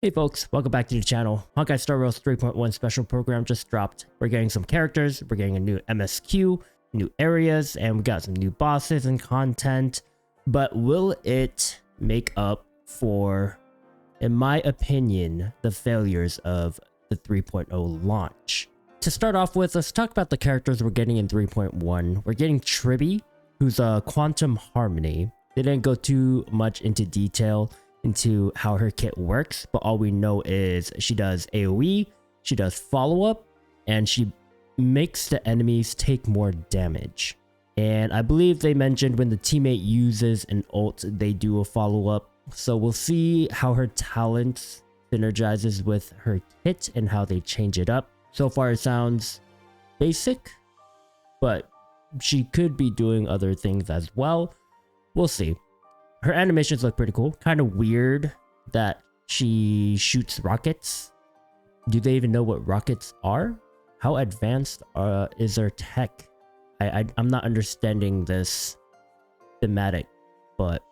Hey folks, welcome back to the channel. Honkai Star Rail's 3.1 special program just dropped. We're getting some characters, we're getting a new MSQ, new areas, and we got some new bosses and content. But will it make up for, in my opinion, the failures of the 3.0 launch? To start off with, let's talk about the characters we're getting in 3.1. We're getting Tribi, who's a Quantum Harmony. They didn't go too much into detail into how her kit works, but all we know is she does AoE, she does follow-up, and she makes the enemies take more damage. And I believe they mentioned when the teammate uses an ult, they do a follow-up. So we'll see how her talent synergizes with her kit and how they change it up. So far it sounds basic, but she could be doing other things as well. We'll see. Her animations look pretty cool. Kind of weird that she shoots rockets. Do they even know what rockets are? How advanced is their tech? I'm not understanding this thematic, but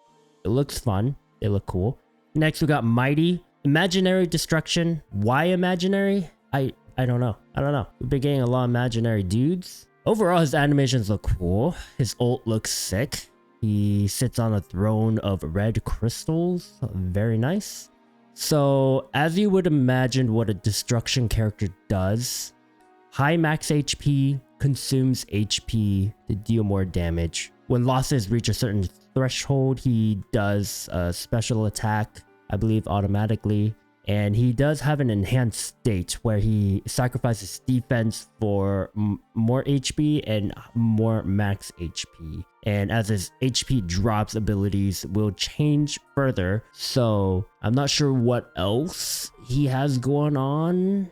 it looks fun. They look cool. Next, we got Mighty. Imaginary destruction. Why imaginary? I don't know. We've been getting a lot of imaginary dudes. Overall, his animations look cool. His ult looks sick. He sits on a throne of red crystals. Very nice. So, as you would imagine what a destruction character does, high max HP consumes HP to deal more damage. When losses reach a certain threshold, he does a special attack, I believe automatically. And he does have an enhanced state where he sacrifices defense for more HP and more max HP. And as his HP drops, abilities will change further. So I'm not sure what else he has going on,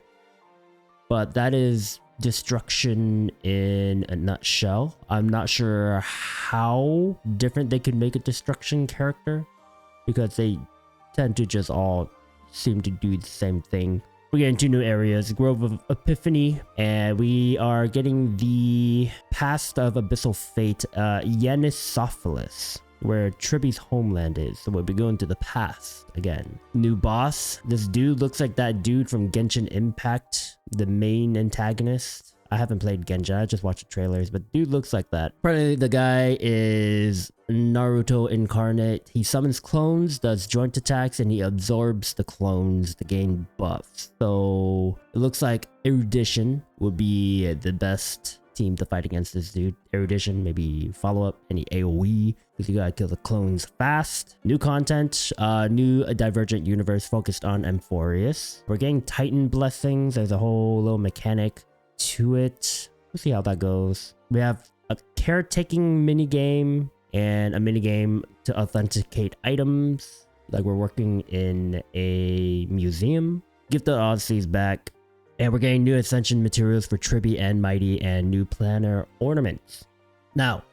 but that is destruction in a nutshell. I'm not sure how different they could make a destruction character because they tend to just all seem to do the same thing. We're getting two new areas, Grove of Epiphany, and we are getting the Past of Abyssal Fate, Yenisophilis, where Tribi's homeland is. So we'll be going to the past again. New boss. This dude looks like that dude from Genshin Impact, the main antagonist. I haven't played Genshin, I just watched the trailers, but dude looks like that. Apparently the guy is Naruto incarnate. He summons clones, does joint attacks, and he absorbs the clones to gain buffs. So it looks like Erudition would be the best team to fight against this dude. Erudition, maybe follow-up, any AoE, because you gotta kill the clones fast. New content, new Divergent universe focused on Amphorius. We're getting Titan blessings. There's a whole little mechanic to it. We'll see how that goes. We have a caretaking minigame and a minigame to authenticate items, like we're working in a museum. Gifted Odysseys back, and we're getting new ascension materials for Tribi and Mighty and new planner ornaments. Now,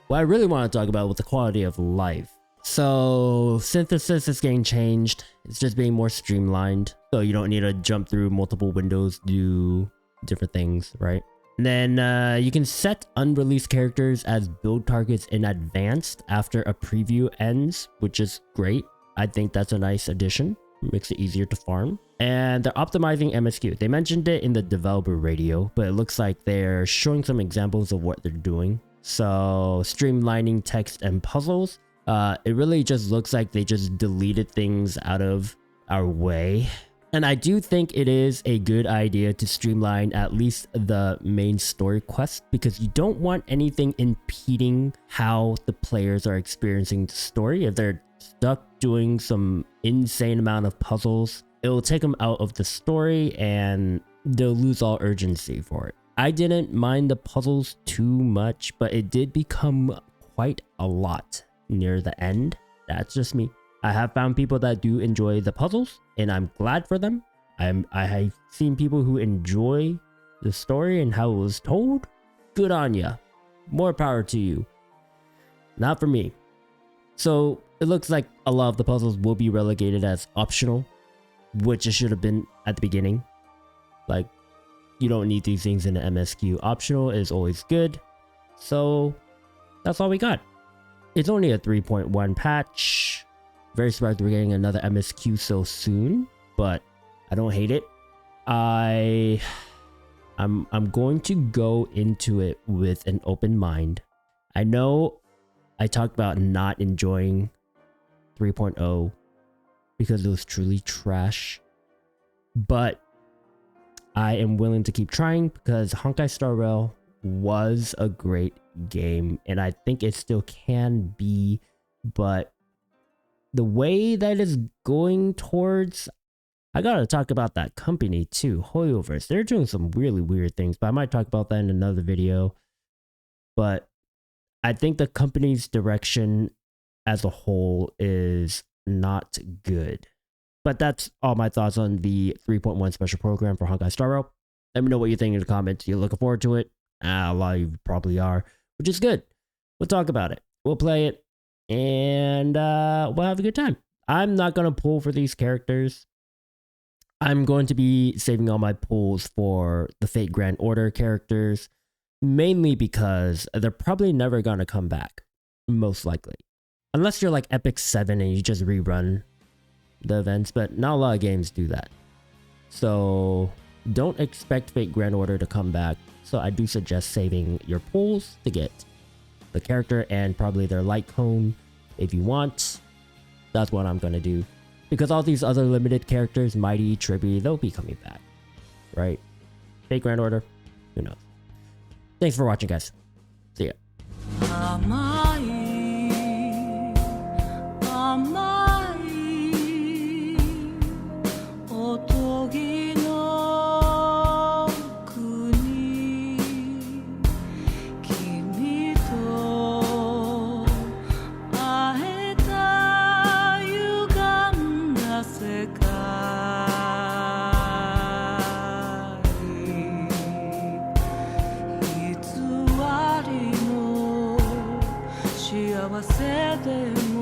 what I really want to talk about was the quality of life. So synthesis is getting changed. It's just being more streamlined, so you don't need to jump through multiple windows to do different things, right? And then you can set unreleased characters as build targets in advanced after a preview ends, which is great. I think that's a nice addition. Makes it easier to farm. And they're optimizing MSQ. They mentioned it in the developer radio, but it looks like they're showing some examples of what they're doing. So streamlining text and puzzles. It really just looks like they just deleted things out of our way. And I do think it is a good idea to streamline at least the main story quest, because you don't want anything impeding how the players are experiencing the story. If they're stuck doing some insane amount of puzzles, it will take them out of the story and they'll lose all urgency for it. I didn't mind the puzzles too much, but it did become quite a lot near the end. That's just me. I have found people that do enjoy the puzzles, and I'm glad for them. I have seen people who enjoy the story and how it was told. Good on ya. More power to you. Not for me. So it looks like a lot of the puzzles will be relegated as optional, which it should have been at the beginning. Like, you don't need these things in the MSQ. Optional is always good. So that's all we got. It's only a 3.1 patch. Very surprised we're getting another MSQ so soon. but I don't hate it. I'm going to go into it with an open mind. I know I talked about not enjoying 3.0 because it was truly trash, but I am willing to keep trying because Honkai Star Rail was a great game, and I think it still can be, but the way that is going towards, I gotta talk about that company too, Hoyoverse. They're doing some really weird things, but I might talk about that in another video. But I think the company's direction as a whole is not good. But that's all my thoughts on the 3.1 special program for Honkai Star Rail. Let me know what you think in the comments. You're looking forward to it? A lot of you probably are, which is good. We'll talk about it. We'll play it, and we'll have a good time. I'm not going to pull for these characters. I'm going to be saving all my pulls for the Fate Grand Order characters, mainly because they're probably never going to come back, most likely. Unless you're like Epic 7 and you just rerun the events, but not a lot of games do that. So don't expect Fate Grand Order to come back. So I do suggest saving your pulls to get the character and probably their light cone if you want. That's what I'm going to do. Because all these other limited characters, Mighty, Tribby, they'll be coming back. Right? Fate Grand Order, who knows. Thanks for watching, guys. See ya.幸せでも